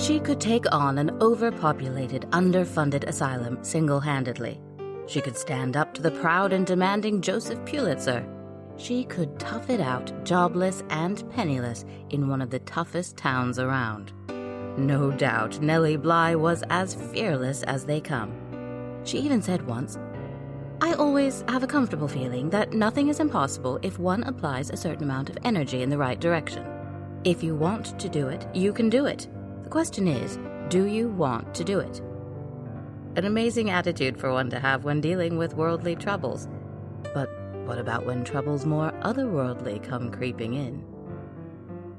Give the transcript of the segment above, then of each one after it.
She could take on an overpopulated, underfunded asylum single-handedly. She could stand up to the proud and demanding Joseph Pulitzer. She could tough it out, jobless and penniless, in one of the toughest towns around. No doubt Nellie Bly was as fearless as they come. She even said once, "I always have a comfortable feeling that nothing is impossible if one applies a certain amount of energy in the right direction. If you want to do it, you can do it. The question is, do you want to do it?" An amazing attitude for one to have when dealing with worldly troubles. But what about when troubles more otherworldly come creeping in?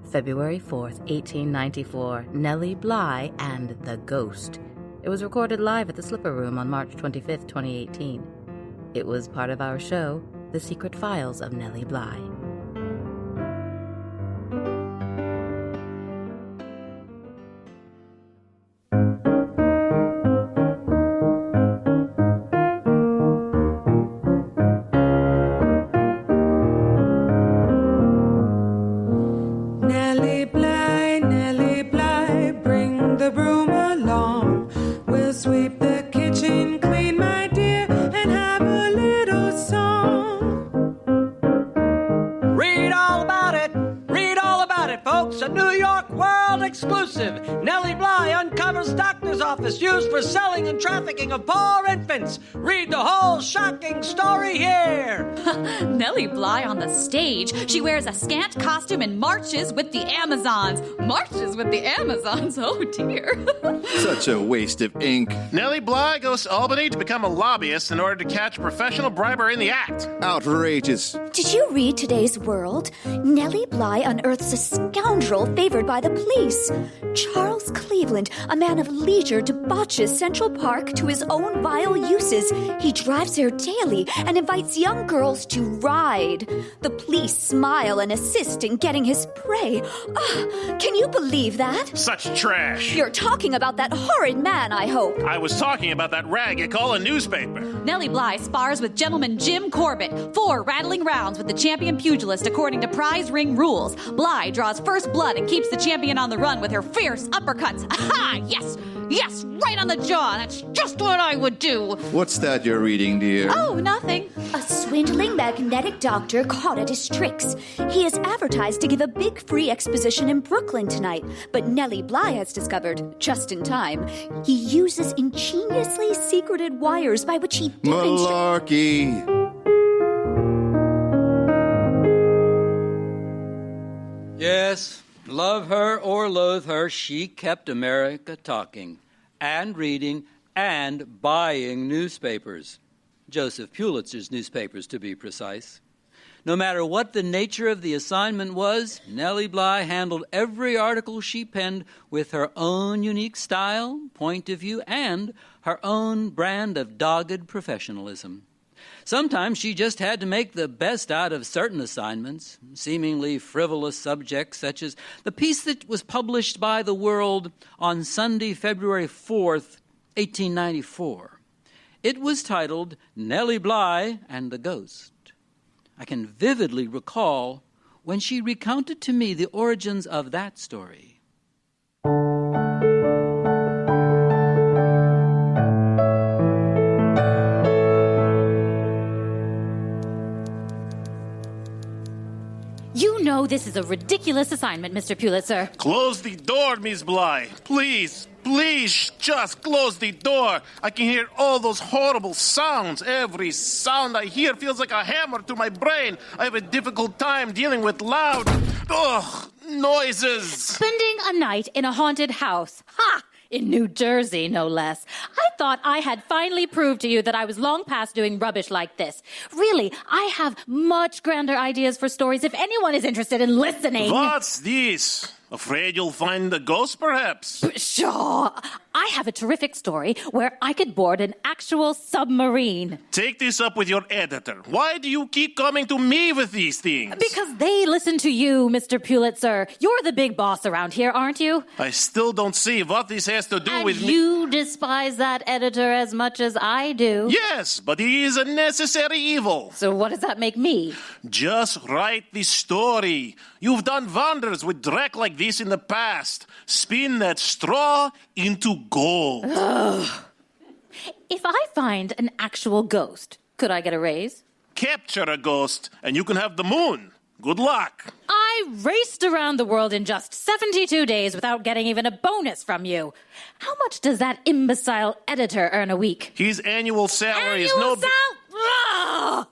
February 4th, 1894, Nellie Bly and the Ghost. It was recorded live at the Slipper Room on March 25th, 2018. It was part of our show, The Secret Files of Nellie Bly. Nellie Bly, bring the broom along. We'll sweep the kitchen clean, my dear, and have a little song. Read all about it, folks. A New York World exclusive. Nellie Bly uncovers doctor's office used for selling and trafficking of poor infants. Read the whole shocking story here. Nellie Bly on the stage. She wears a scant costume and marches with the Amazons. Marches with the Amazons? Oh, dear. Such a waste of ink. Nellie Bly goes to Albany to become a lobbyist in order to catch professional briber in the act. Outrageous. Did you read today's World? Nellie Bly unearths a scoundrel favored by the police. Charles Cleveland, a man of leisure, debauches Central Park to his own vile uses. He drives there daily and invites young girls to ride. The police smile and assist in getting his prey. Can you believe that? Such trash. You're talking about that horrid man, I hope. I was talking about that rag you call a newspaper. Nellie Bly spars with gentleman Jim Corbett. 4 rattling rounds with the champion pugilist according to prize ring rules. Bly draws first blood and keeps the champion on the run with her fierce uppercuts. Aha! Yes! Yes! Right on the jaw! That's just what I would do! What's that you're reading, dear? Oh, nothing. A swindling magnetic doctor caught at his tricks. He has advertised to give a big free exposition in Brooklyn tonight, but Nellie Bly has discovered, just in time, he uses ingeniously secreted wires by which he demonstrates... Malarkey! Yes, love her or loathe her, she kept America talking and reading and buying newspapers. Joseph Pulitzer's newspapers, to be precise. No matter what the nature of the assignment was, Nellie Bly handled every article she penned with her own unique style, point of view, and her own brand of dogged professionalism. Sometimes she just had to make the best out of certain assignments, seemingly frivolous subjects such as the piece that was published by The World on Sunday, February 4th, 1894. It was titled Nellie Bly and the Ghost. I can vividly recall when she recounted to me the origins of that story. You know this is a ridiculous assignment, Mr. Pulitzer. Close the door, Miss Bly. Please, please, just close the door. I can hear all those horrible sounds. Every sound I hear feels like a hammer to my brain. I have a difficult time dealing with loud, noises. Spending a night in a haunted house. Ha! In New Jersey, no less. I thought I had finally proved to you that I was long past doing rubbish like this. Really, I have much grander ideas for stories if anyone is interested in listening. What's this? Afraid you'll find the ghost, perhaps? Pshaw! I have a terrific story where I could board an actual submarine. Take this up with your editor. Why do you keep coming to me with these things? Because they listen to you, Mr. Pulitzer. You're the big boss around here, aren't you? I still don't see what this has to do and with me. You despise that editor as much as I do. Yes, but he is a necessary evil. So what does that make me? Just write the story. You've done wonders with dreck like this in the past. Spin that straw into gold. If I find an actual ghost, could I get a raise? Capture a ghost, and you can have the moon. Good luck. I raced around the world in just 72 days without getting even a bonus from you. How much does that imbecile editor earn a week? His annual salary is no... Ugh!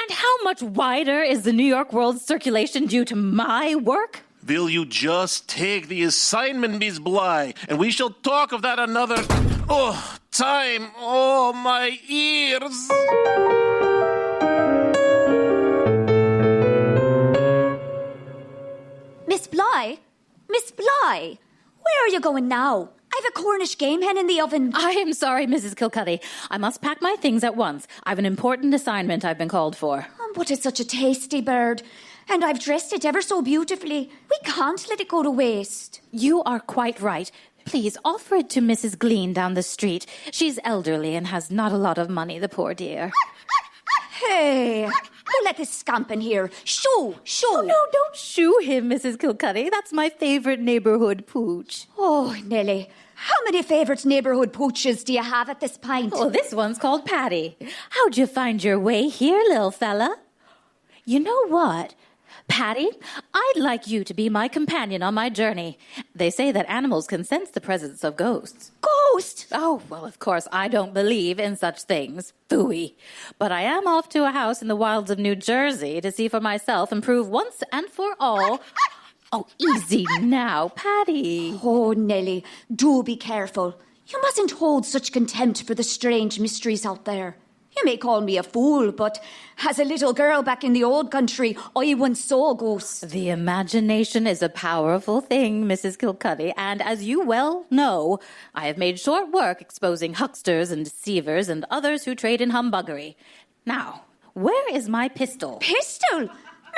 And how much wider is the New York World's circulation due to my work? Will you just take the assignment, Miss Bly, and we shall talk of that another... time. Oh, my ears. Miss Bly? Miss Bly? Where are you going now? I've a Cornish game hen in the oven. I am sorry, Mrs. Kilcuddy. I must pack my things at once. I've an important assignment I've been called for. But it's such a tasty bird. And I've dressed it ever so beautifully. We can't let it go to waste. You are quite right. Please offer it to Mrs. Gleen down the street. She's elderly and has not a lot of money, the poor dear. Hey, who let this scamp in here? Shoo! Oh, no, don't shoo him, Mrs. Kilcuddy. That's my favorite neighborhood pooch. Oh, Nelly, how many favourite neighbourhood pooches do you have at this pint? Oh, this one's called Patty. How'd you find your way here, little fella? You know what? Patty, I'd like you to be my companion on my journey. They say that animals can sense the presence of ghosts. Ghost? Oh, well, of course, I don't believe in such things. Phooey. But I am off to a house in the wilds of New Jersey to see for myself and prove once and for all... Oh, easy now, Patty. Oh, Nelly, do be careful. You mustn't hold such contempt for the strange mysteries out there. You may call me a fool, but as a little girl back in the old country, I once saw ghosts. The imagination is a powerful thing, Mrs. Kilcuddy, and as you well know, I have made short work exposing hucksters and deceivers and others who trade in humbuggery. Now, where is my pistol? Pistol?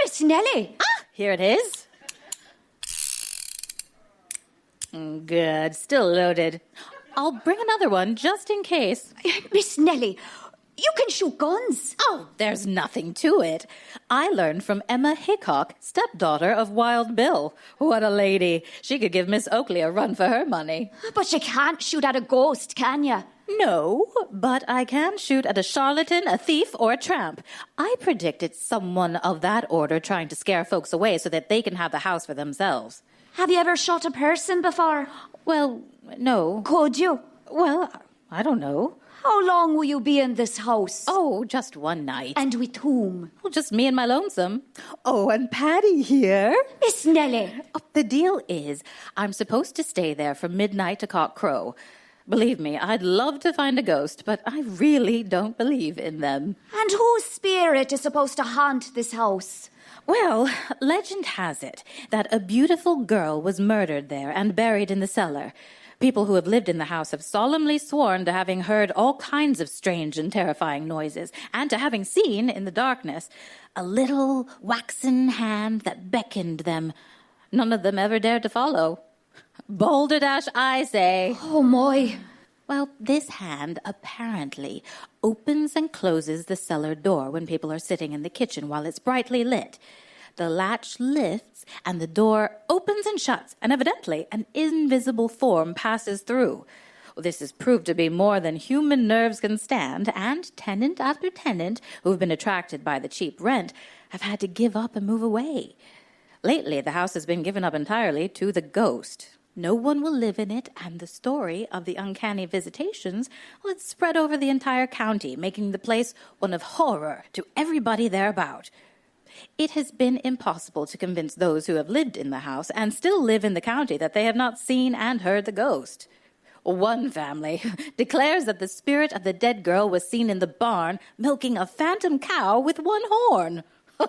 Miss Nelly? Here it is. Good, still loaded. I'll bring another one just in case. Miss Nelly, you can shoot guns. Oh, there's nothing to it. I learned from Emma Hickok, stepdaughter of Wild Bill. What a lady. She could give Miss Oakley a run for her money. But you can't shoot at a ghost, can you? No, but I can shoot at a charlatan, a thief, or a tramp. I predict it's someone of that order trying to scare folks away so that they can have the house for themselves. Have you ever shot a person before? Well, no. Could you? Well, I don't know. How long will you be in this house? Oh, just one night. And with whom? Oh, just me and my lonesome. Oh, and Patty here. Miss Nelly. Oh, the deal is, I'm supposed to stay there from midnight to cock crow. Believe me, I'd love to find a ghost, but I really don't believe in them. And whose spirit is supposed to haunt this house? Well, legend has it that a beautiful girl was murdered there and buried in the cellar. People who have lived in the house have solemnly sworn to having heard all kinds of strange and terrifying noises, and to having seen, in the darkness, a little waxen hand that beckoned them. None of them ever dared to follow. Balderdash, I say. Oh, my. Well, this hand apparently opens and closes the cellar door when people are sitting in the kitchen while it's brightly lit. The latch lifts and the door opens and shuts, and evidently an invisible form passes through. This is proved to be more than human nerves can stand, and tenant after tenant who've been attracted by the cheap rent have had to give up and move away. Lately, the house has been given up entirely to the ghost. No one will live in it, and the story of the uncanny visitations will spread over the entire county, making the place one of horror to everybody thereabout. It has been impossible to convince those who have lived in the house and still live in the county that they have not seen and heard the ghost. One family declares that the spirit of the dead girl was seen in the barn milking a phantom cow with one horn. As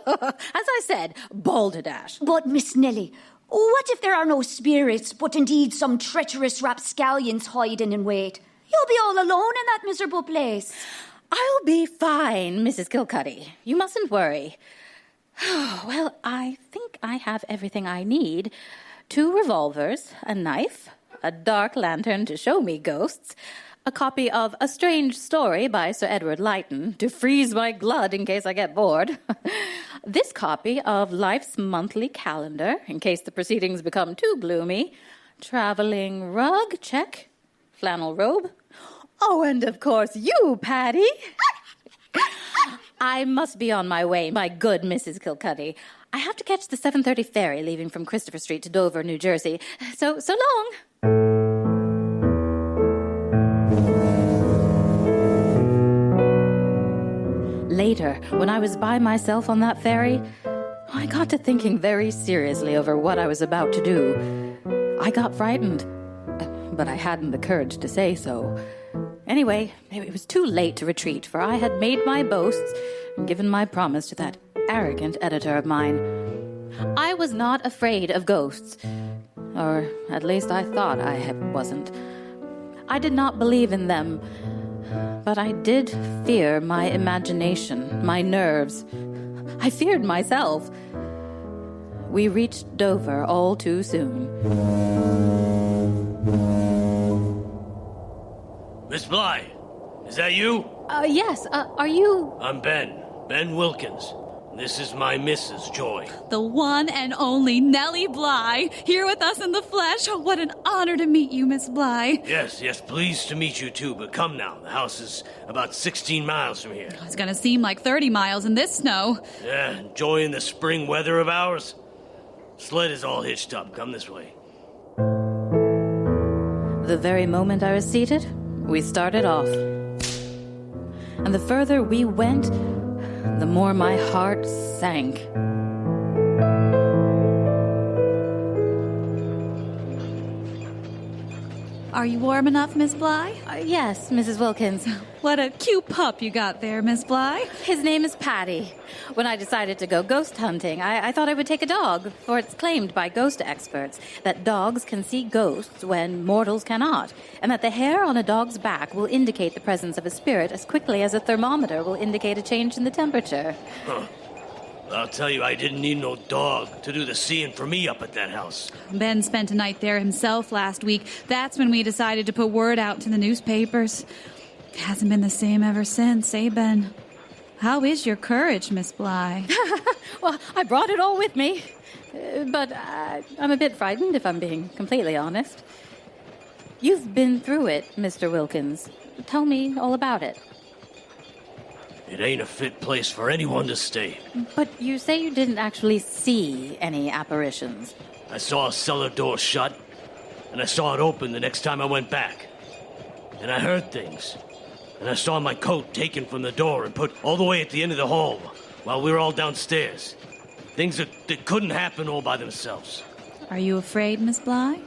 I said, balderdash. But, Miss Nelly, what if there are no spirits, but indeed some treacherous rapscallions hiding in wait? You'll be all alone in that miserable place. I'll be fine, Mrs. Kilcuddy. You mustn't worry. Well, I think I have everything I need. 2 revolvers, a knife, a dark lantern to show me ghosts, a copy of A Strange Story by Sir Edward Lytton to freeze my blood in case I get bored. This copy of Life's Monthly Calendar in case the proceedings become too gloomy. Traveling rug, check. Flannel robe. Oh, and of course you, Patty. I must be on my way, my good Mrs. Kilcuddy. I have to catch the 7:30 ferry leaving from Christopher Street to Dover, New Jersey. So long. Later, when I was by myself on that ferry, I got to thinking very seriously over what I was about to do. I got frightened, but I hadn't the courage to say so. Anyway, it was too late to retreat, for I had made my boasts and given my promise to that arrogant editor of mine. I was not afraid of ghosts, or at least I thought I wasn't. I did not believe in them, but I did fear my imagination, my nerves. I feared myself. We reached Dover all too soon. Miss Bly, is that you? Yes, are you... I'm Ben Wilkins. This is my Mrs. Joy. The one and only Nellie Bly, here with us in the flesh. Oh, what an honor to meet you, Miss Bly. Yes, pleased to meet you too, but come now. The house is about 16 miles from here. It's gonna seem like 30 miles in this snow. Yeah, enjoying the spring weather of ours? Sled is all hitched up. Come this way. The very moment I was seated, we started off. And the further we went, the more my heart sank. Are you warm enough, Miss Bly? Yes, Mrs. Wilkins. What a cute pup you got there, Miss Bly. His name is Patty. When I decided to go ghost hunting, I thought I would take a dog, for it's claimed by ghost experts that dogs can see ghosts when mortals cannot, and that the hair on a dog's back will indicate the presence of a spirit as quickly as a thermometer will indicate a change in the temperature. Huh. I'll tell you, I didn't need no dog to do the seeing for me up at that house. Ben spent a night there himself last week. That's when we decided to put word out to the newspapers. It hasn't been the same ever since, eh, Ben? How is your courage, Miss Bly? Well, I brought it all with me. But I'm a bit frightened, if I'm being completely honest. You've been through it, Mr. Wilkins. Tell me all about it. It ain't a fit place for anyone to stay. But you say you didn't actually see any apparitions. I saw a cellar door shut, and I saw it open the next time I went back. And I heard things. And I saw my coat taken from the door and put all the way at the end of the hall while we were all downstairs. Things that couldn't happen all by themselves. Are you afraid, Miss Bly?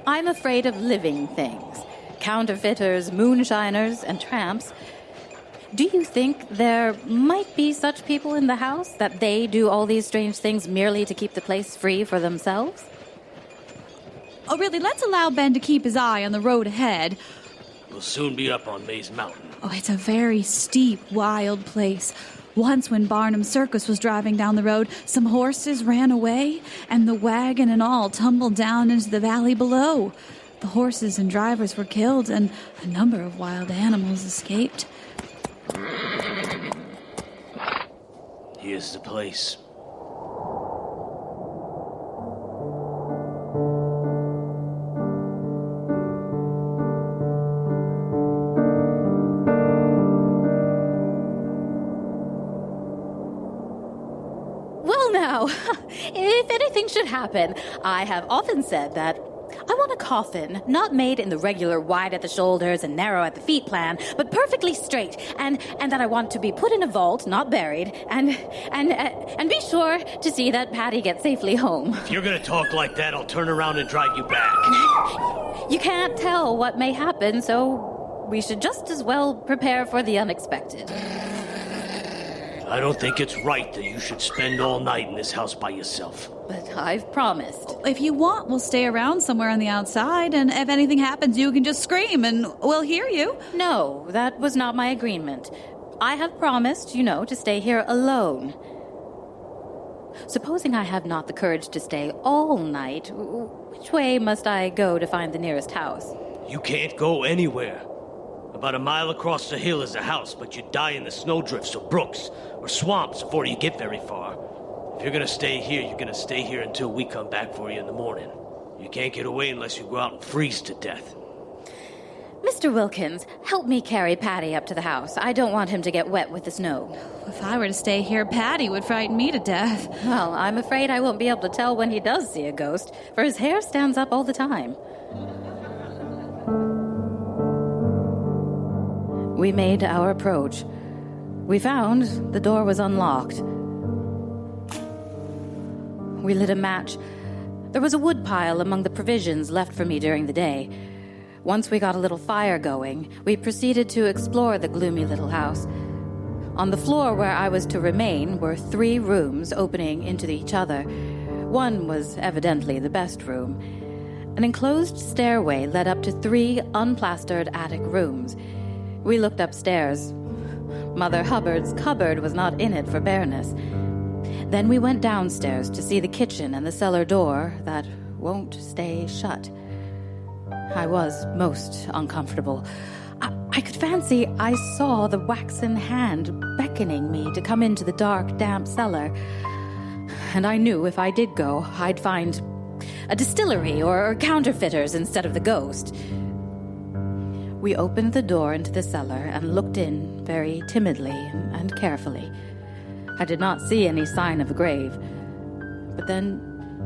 I'm afraid of living things. Counterfeiters, moonshiners, and tramps. Do you think there might be such people in the house, that they do all these strange things merely to keep the place free for themselves? Oh, really? Let's allow Ben to keep his eye on the road ahead. We'll soon be up on Maze Mountain. Oh, it's a very steep, wild place. Once when Barnum Circus was driving down the road, some horses ran away, and the wagon and all tumbled down into the valley below. The horses and drivers were killed, and a number of wild animals escaped. Here's the place. Well now, if anything should happen, I have often said that I want a coffin, not made in the regular wide at the shoulders and narrow at the feet plan, but perfectly straight, and that I want to be put in a vault, not buried, and be sure to see that Patty gets safely home. If you're gonna talk like that, I'll turn around and drive you back. You can't tell what may happen, so we should just as well prepare for the unexpected. I don't think it's right that you should spend all night in this house by yourself. But I've promised. If you want, we'll stay around somewhere on the outside, and if anything happens, you can just scream, and we'll hear you. No, that was not my agreement. I have promised, to stay here alone. Supposing I have not the courage to stay all night, which way must I go to find the nearest house? You can't go anywhere. About a mile across the hill is a house, but you die in the snowdrifts or brooks or swamps before you get very far. If you're gonna stay here, you're gonna stay here until we come back for you in the morning. You can't get away unless you go out and freeze to death. Mr. Wilkins, help me carry Patty up to the house. I don't want him to get wet with the snow. If I were to stay here, Patty would frighten me to death. Well, I'm afraid I won't be able to tell when he does see a ghost, for his hair stands up all the time. We made our approach. We found the door was unlocked. We lit a match. There was a wood pile among the provisions left for me during the day. Once we got a little fire going, we proceeded to explore the gloomy little house. On the floor where I was to remain were 3 rooms opening into each other. One was evidently the best room. An enclosed stairway led up to 3 unplastered attic rooms. We looked upstairs. Mother Hubbard's cupboard was not in it for bareness. Then we went downstairs to see the kitchen and the cellar door that won't stay shut. I was most uncomfortable. I could fancy I saw the waxen hand beckoning me to come into the dark, damp cellar. And I knew if I did go, I'd find a distillery or counterfeiters instead of the ghost. We opened the door into the cellar and looked in very timidly and carefully. I did not see any sign of a grave. But then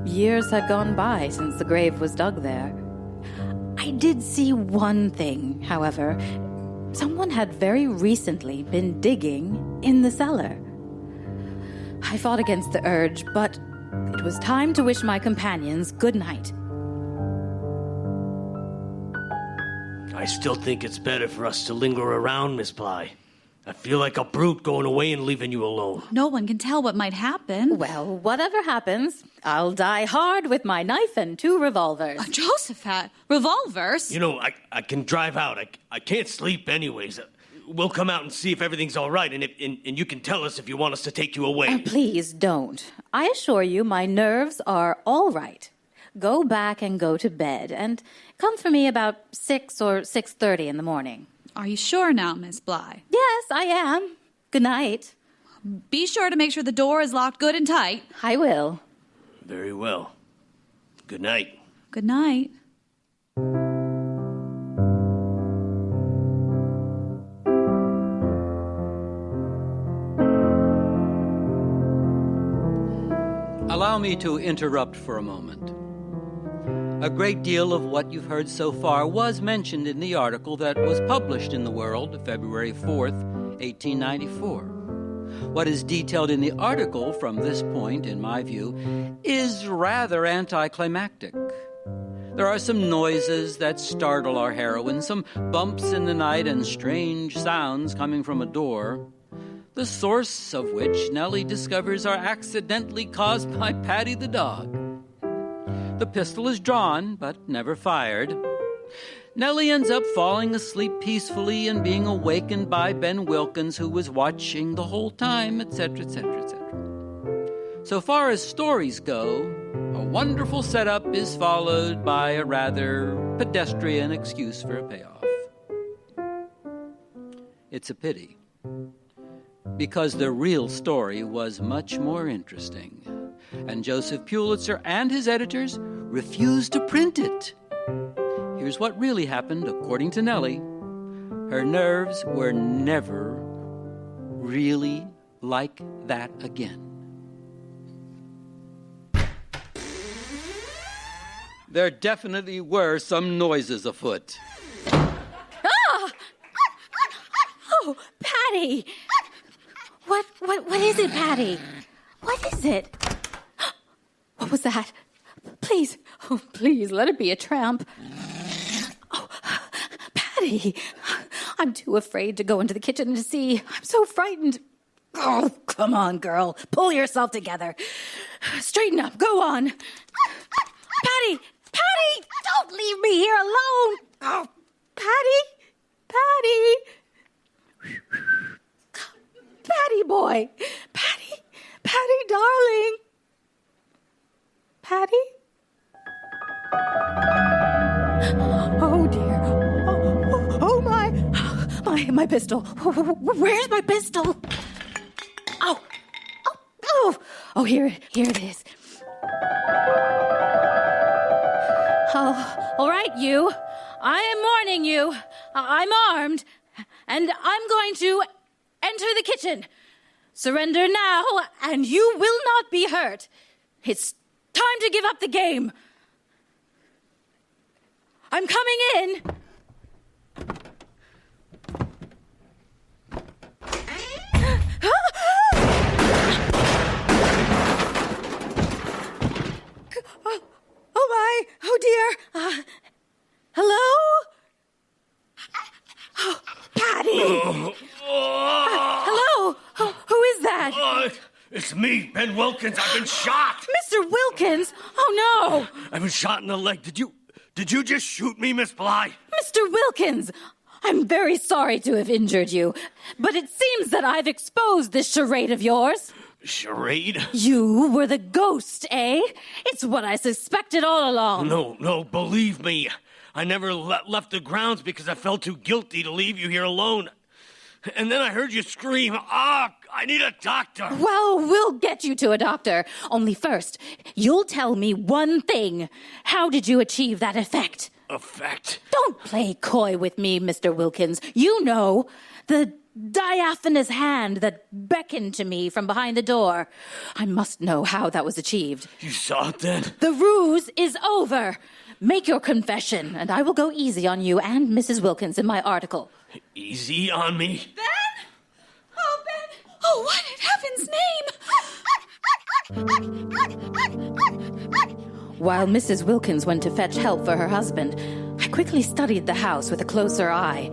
years had gone by since the grave was dug there. I did see one thing, however. Someone had very recently been digging in the cellar. I fought against the urge, but it was time to wish my companions good night. I still think it's better for us to linger around, Miss Bly. I feel like a brute going away and leaving you alone. No one can tell what might happen. Well, whatever happens, I'll die hard with my knife and 2 revolvers. Josephat, revolvers? You know, I can drive out. I can't sleep anyways. We'll come out and see if everything's all right, and you can tell us if you want us to take you away. Please don't. I assure you my nerves are all right. Go back and go to bed, and come for me about 6 or 6:30 in the morning. Are you sure now, Miss Bly? Yes, I am. Good night. Be sure to make sure the door is locked good and tight. I will. Very well. Good night. Good night. Allow me to interrupt for a moment. A great deal of what you've heard so far was mentioned in the article that was published in The World, February 4th, 1894. What is detailed in the article from this point, in my view, is rather anticlimactic. There are some noises that startle our heroine, some bumps in the night and strange sounds coming from a door, the source of which Nelly discovers are accidentally caused by Patty the dog. The pistol is drawn, but never fired. Nelly ends up falling asleep peacefully and being awakened by Ben Wilkins, who was watching the whole time, etc., etc., etc. So far as stories go, a wonderful setup is followed by a rather pedestrian excuse for a payoff. It's a pity, because the real story was much more interesting, and Joseph Pulitzer and his editors refused to print it. Here's what really happened, according to Nelly. Her nerves were never really like that again. There definitely were some noises afoot. Ah! Oh, Patty! What is it, Patty? What is it? What was that? Please, oh, please, let it be a tramp. Oh, Patty, I'm too afraid to go into the kitchen to see. I'm so frightened. Oh, come on, girl. Pull yourself together. Straighten up. Go on. Patty! Patty! Don't leave me here alone. Oh, Patty! Patty! Patty boy! Patty! Patty, darling! Patty? Oh, dear. Oh, my. my pistol. Where's my pistol? Oh, here it is. Oh, all right, you. I am warning you. I'm armed, and I'm going to enter the kitchen. Surrender now, and you will not be hurt. It's time to give up the game. I'm coming in. Oh my! Oh dear! Hello? Oh, Patty! Hello? Who is that? It's me, Ben Wilkins. I've been shot. Mr. Wilkins? Oh no! I've been shot in the leg. Did you just shoot me, Miss Bly? Mr. Wilkins! I'm very sorry to have injured you, but it seems that I've exposed this charade of yours. Charade? You were the ghost, eh? It's what I suspected all along. No, believe me. I never left the grounds because I felt too guilty to leave you here alone. And then I heard you scream, I need a doctor. Well, we'll get you to a doctor. Only first, you'll tell me one thing. How did you achieve that effect? Effect? Don't play coy with me, Mr. Wilkins. You know, the diaphanous hand that beckoned to me from behind the door. I must know how that was achieved. You saw it then? The ruse is over. Make your confession, and I will go easy on you and Mrs. Wilkins in my article. Easy on me? Ben? Oh, Ben! Oh, what in heaven's name? While Mrs. Wilkins went to fetch help for her husband, I quickly studied the house with a closer eye.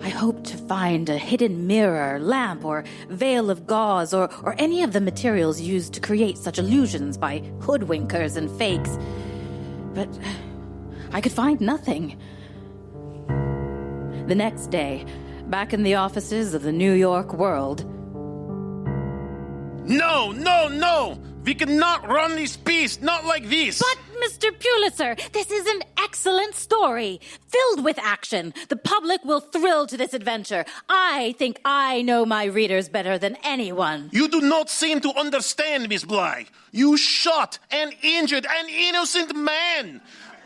I hoped to find a hidden mirror, lamp, or veil of gauze, or any of the materials used to create such illusions by hoodwinkers and fakes. But I could find nothing. The next day, back in the offices of the New York World. No! We cannot run this piece, not like this! But, Mr. Pulitzer, this is an excellent story, filled with action. The public will thrill to this adventure. I think I know my readers better than anyone. You do not seem to understand, Miss Bly. You shot and injured an innocent man.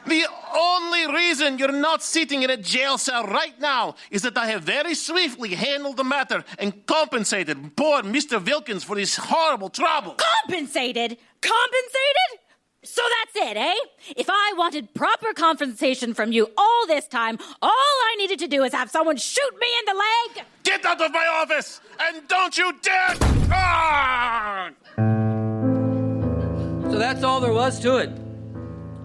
The only reason you're not sitting in a jail cell right now is that I have very swiftly handled the matter and compensated poor Mr. Wilkins for his horrible trouble. Compensated? Compensated? So that's it, eh? If I wanted proper compensation from you all this time, all I needed to do is have someone shoot me in the leg? Get out of my office, and don't you dare! Ah! So that's all there was to it.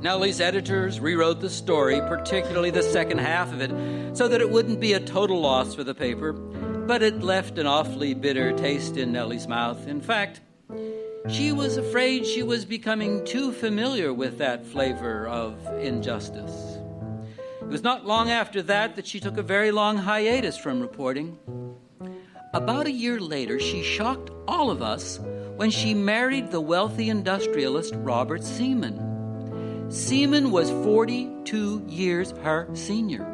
Nelly's editors rewrote the story, particularly the second half of it, so that it wouldn't be a total loss for the paper, but it left an awfully bitter taste in Nelly's mouth. In fact, she was afraid she was becoming too familiar with that flavor of injustice. It was not long after that she took a very long hiatus from reporting. About a year later, she shocked all of us when she married the wealthy industrialist Robert Seaman. Seaman was 42 years her senior.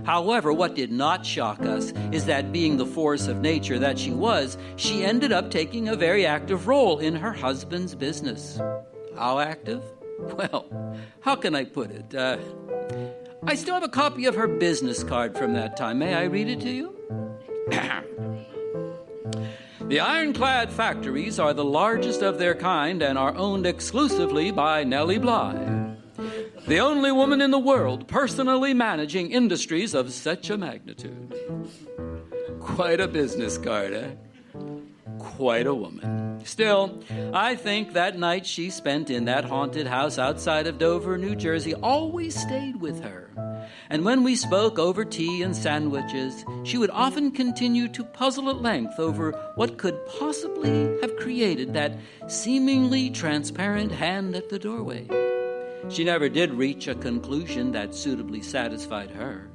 However, what did not shock us is that, being the force of nature that she was, she ended up taking a very active role in her husband's business. How active? Well, how can I put it? I still have a copy of her business card from that time. May I read it to you? The Ironclad Factories are the largest of their kind and are owned exclusively by Nellie Bly, the only woman in the world personally managing industries of such a magnitude. Quite a business card, eh? Quite a woman. Still, I think that night she spent in that haunted house outside of Dover, New Jersey, always stayed with her. And when we spoke over tea and sandwiches, she would often continue to puzzle at length over what could possibly have created that seemingly transparent hand at the doorway. She never did reach a conclusion that suitably satisfied her.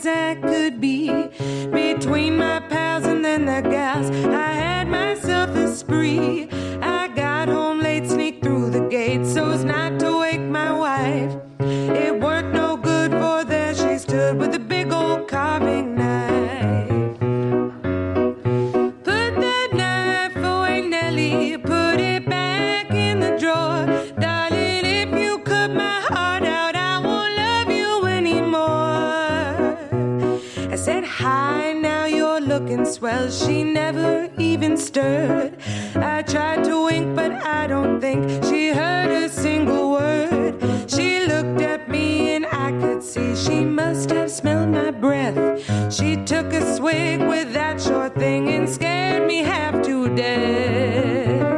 I could be. Between my pals and then the gals, I had myself a spree. I got home late, sneaked through the gate so as not to wake my wife. It worked no good, for there she stood with a big old carving knife. Put that knife away, Nelly, put it back in the drawer. Darling, if you cut my heart out, I won't love you anymore. I said, hi, now you're looking swell. She never even stirred. I tried to wink, but I don't think she heard a single word. She looked at me and I could see she must have smelled my breath. She took a swig with that short thing and scared me half to death.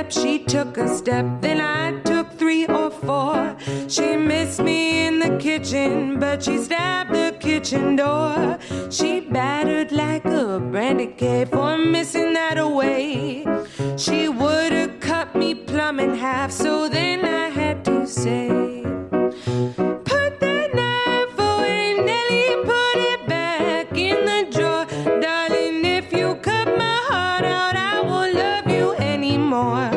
She took a step, then I took 3 or 4. She missed me in the kitchen, but she stabbed the kitchen door. She battered like a brandy cake for missing that away. She would have cut me plumb in half, so then I had to say, put that knife away, Nelly, put it back in the drawer. Darling, if you cut my heart out, I won't love you anymore.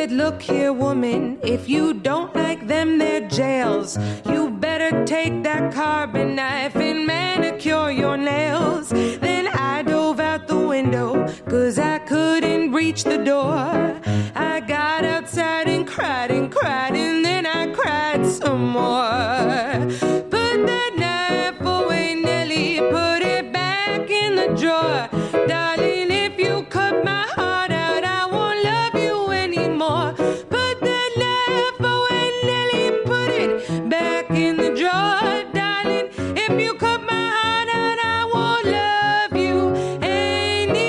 Look here, woman, if you don't like them, they're jails. You better take that carving knife and manicure your nails. Then I dove out the window, 'cause I couldn't reach the door. I got outside and cried, and then I cried some more. Put that knife away, Nelly, put it back in the drawer. Darling, if you cut my heart out, I won't love you anymore. Put that knife away, Nelly, put it back in the drawer. Darling, if you cut my heart out, I won't love you anymore.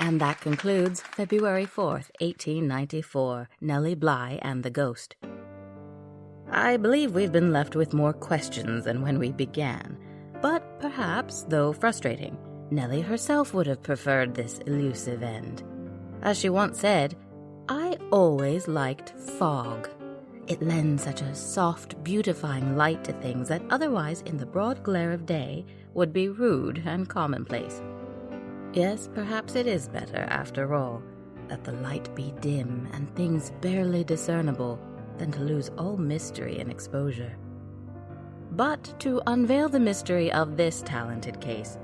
And that concludes February 4th, 1894, Nellie Bly and the Ghost. I believe we've been left with more questions than when we began, but perhaps, though frustrating, Nellie herself would have preferred this elusive end. As she once said, I always liked fog. It lends such a soft, beautifying light to things that otherwise, in the broad glare of day, would be rude and commonplace. Yes, perhaps it is better, after all, that the light be dim and things barely discernible, than to lose all mystery and exposure. But to unveil the mystery of this talented case,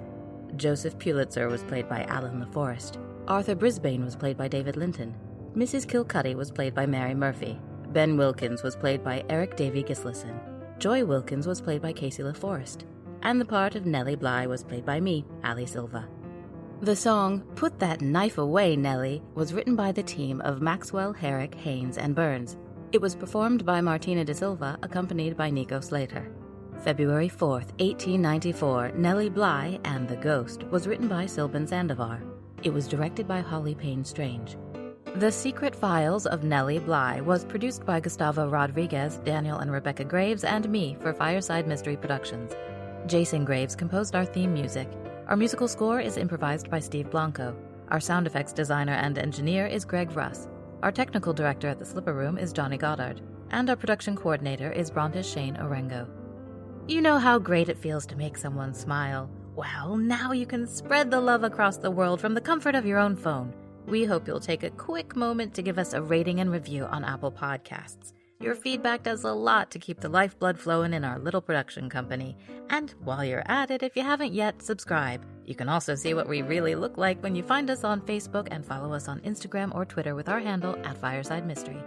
Joseph Pulitzer was played by Alain Laforest, Arthur Brisbane was played by David Linton, Mrs. Kilcuddy was played by Mary Murphy, Ben Wilkins was played by Eirik Davey-Gislason, Joy Wilkins was played by Kacie Laforest, and the part of Nellie Bly was played by me, Ali Silva. The song, Put That Knife Away, Nelly, was written by the team of Maxwell, Herrick, Haynes, and Burns. It was performed by Martina DaSilva, accompanied by Nico Sleator. February 4th, 1894, Nellie Bly and the Ghost was written by Silbin Sandovar. It was directed by Payne-Strange. The Secret Files of Nellie Bly was produced by Gustavo Rodriguez, Daniel and Rebecca Graves, and me for Fireside Mystery Productions. Jason Graves composed our theme music. Our musical score is improvised by Steve Blanco. Our sound effects designer and engineer is Greg Russ. Our technical director at the Slipper Room is Johnny Goddard, and our production coordinator is Brontes Shane Orengo. You know how great it feels to make someone smile? Well, now you can spread the love across the world from the comfort of your own phone. We hope you'll take a quick moment to give us a rating and review on Apple Podcasts. Your feedback does a lot to keep the lifeblood flowing in our little production company. And while you're at it, if you haven't yet, subscribe. You can also see what we really look like when you find us on Facebook and follow us on Instagram or Twitter with our handle @Fireside Mystery.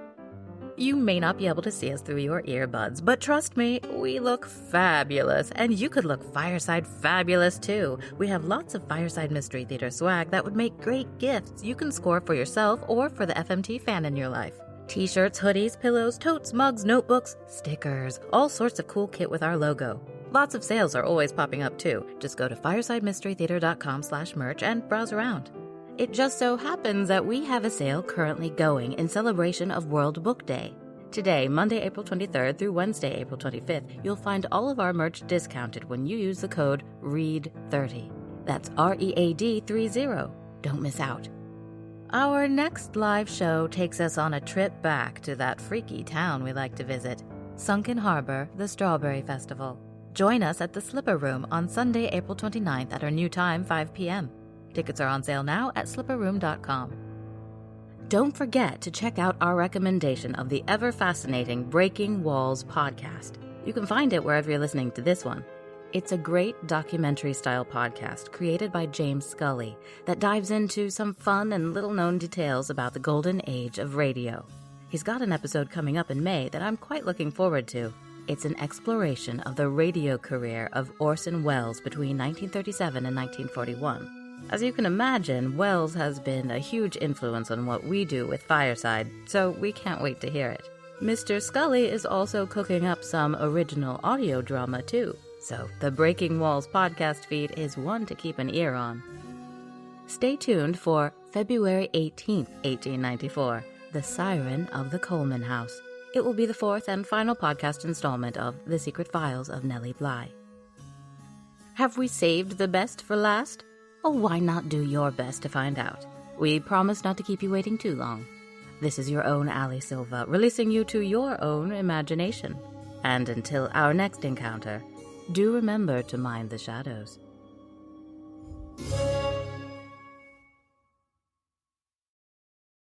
You may not be able to see us through your earbuds, but trust me, we look fabulous, and you could look fireside fabulous too. We have lots of Fireside Mystery Theater swag that would make great gifts you can score for yourself or for the FMT fan in your life. T-shirts, hoodies, pillows, totes, mugs, notebooks, stickers, all sorts of cool kit with our logo. Lots of sales are always popping up too. Just go to firesidemysterytheater.com/merch and browse around. It just so happens that we have a sale currently going in celebration of World Book Day. Today, Monday, April 23rd through Wednesday, April 25th, you'll find all of our merch discounted when you use the code READ30. That's READ30. Don't miss out. Our next live show takes us on a trip back to that freaky town we like to visit, Sunken Harbor, the Strawberry Festival. Join us at the Slipper Room on Sunday, April 29th at our new time, 5 p.m. Tickets are on sale now at slipperroom.com. Don't forget to check out our recommendation of the ever-fascinating Breaking Walls podcast. You can find it wherever you're listening to this one. It's a great documentary-style podcast created by James Scully that dives into some fun and little-known details about the golden age of radio. He's got an episode coming up in May that I'm quite looking forward to. It's an exploration of the radio career of Orson Welles between 1937 and 1941. As you can imagine, Welles has been a huge influence on what we do with Fireside, so we can't wait to hear it. Mr. Scully is also cooking up some original audio drama too. So the Breaking Walls podcast feed is one to keep an ear on. Stay tuned for February 18th, 1894, The Siren of the Coleman House. It will be the fourth and final podcast installment of The Secret Files of Nellie Bly. Have we saved the best for last? Oh, why not do your best to find out? We promise not to keep you waiting too long. This is your own Ali Silva, releasing you to your own imagination. And until our next encounter, do remember to mind the shadows.